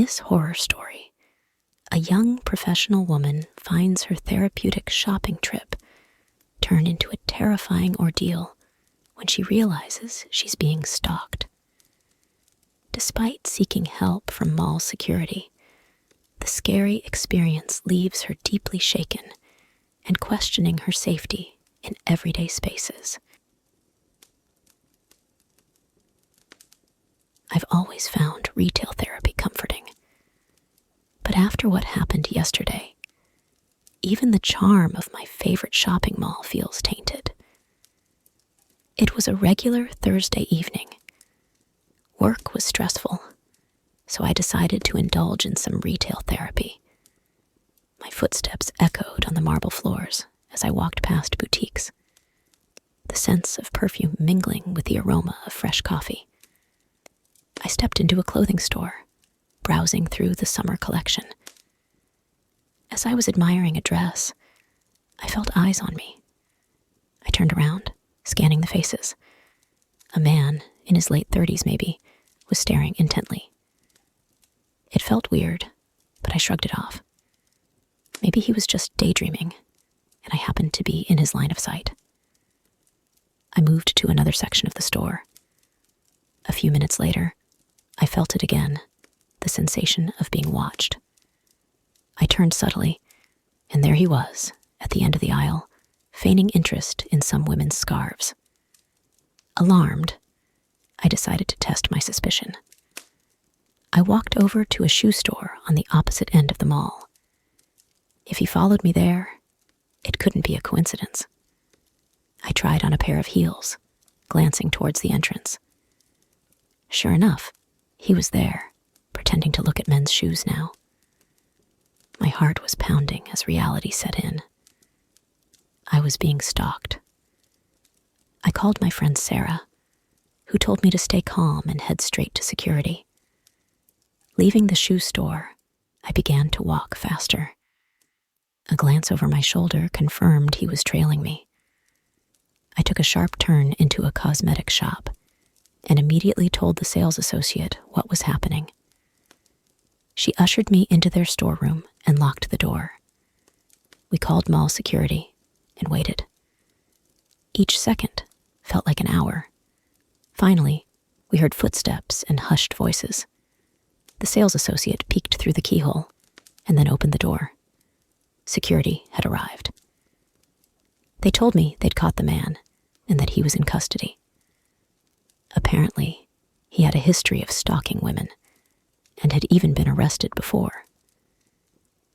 this horror story, a young professional woman finds her therapeutic shopping trip turn into a terrifying ordeal when she realizes she's being stalked. Despite seeking help from mall security, the scary experience leaves her deeply shaken and questioning her safety in everyday spaces. I've always found retail therapy comforting, but after what happened yesterday, even the charm of my favorite shopping mall feels tainted. It was a regular Thursday evening. Work was stressful, so I decided to indulge in some retail therapy. My footsteps echoed on the marble floors as I walked past boutiques, the sense of perfume mingling with the aroma of fresh coffee. I stepped into a clothing store, browsing through the summer collection. As I was admiring a dress, I felt eyes on me. I turned around, scanning the faces. A man, in his late 30s maybe, was staring intently. It felt weird, but I shrugged it off. Maybe he was just daydreaming, and I happened to be in his line of sight. I moved to another section of the store. A few minutes later, I felt it again, the sensation of being watched. I turned subtly, and there he was, at the end of the aisle, feigning interest in some women's scarves. Alarmed, I decided to test my suspicion. I walked over to a shoe store on the opposite end of the mall. If he followed me there, it couldn't be a coincidence. I tried on a pair of heels, glancing towards the entrance. Sure enough, he was there, pretending to look at men's shoes now. My heart was pounding as reality set in. I was being stalked. I called my friend Sarah, who told me to stay calm and head straight to security. Leaving the shoe store, I began to walk faster. A glance over my shoulder confirmed he was trailing me. I took a sharp turn into a cosmetic shop and immediately told the sales associate what was happening. She ushered me into their storeroom and locked the door. We called mall security and waited. Each second felt like an hour. Finally, we heard footsteps and hushed voices. The sales associate peeked through the keyhole and then opened the door. Security had arrived. They told me they'd caught the man and that he was in custody. Apparently, he had a history of stalking women and had even been arrested before.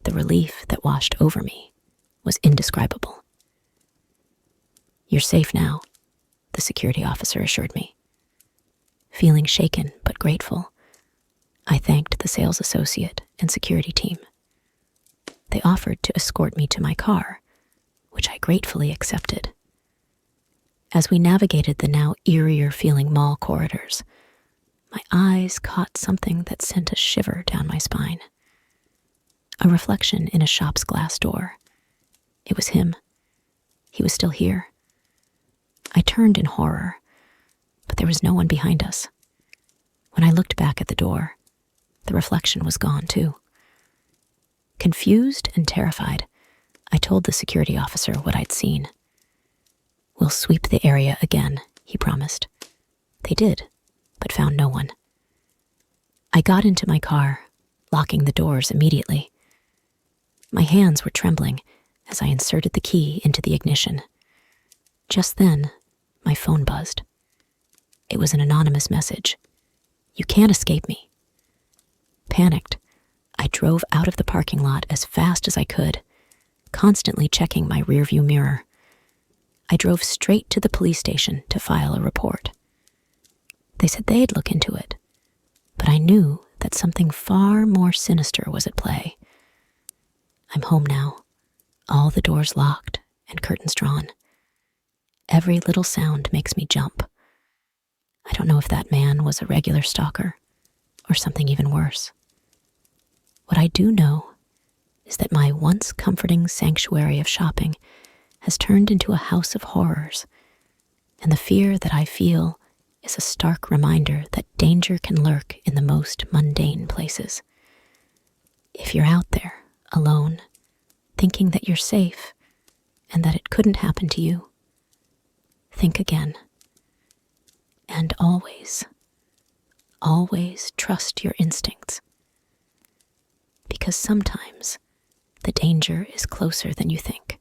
The relief that washed over me was indescribable. "You're safe now," the security officer assured me. Feeling shaken but grateful, I thanked the sales associate and security team. They offered to escort me to my car, which I gratefully accepted. As we navigated the now eerier feeling mall corridors, my eyes caught something that sent a shiver down my spine. A reflection in a shop's glass door. It was him. He was still here. I turned in horror, but there was no one behind us. When I looked back at the door, the reflection was gone too. Confused and terrified, I told the security officer what I'd seen. "We'll sweep the area again," he promised. They did, but found no one. I got into my car, locking the doors immediately. My hands were trembling as I inserted the key into the ignition. Just then, my phone buzzed. It was an anonymous message. "You can't escape me." Panicked, I drove out of the parking lot as fast as I could, constantly checking my rearview mirror. I drove straight to the police station to file a report. They said they'd look into it, but I knew that something far more sinister was at play. I'm home now, all the doors locked and curtains drawn. Every little sound makes me jump. I don't know if that man was a regular stalker or something even worse. What I do know is that my once comforting sanctuary of shopping has turned into a house of horrors, and the fear that I feel is a stark reminder that danger can lurk in the most mundane places. If you're out there, alone, thinking that you're safe and that it couldn't happen to you, think again. And always, always trust your instincts. Because sometimes the danger is closer than you think.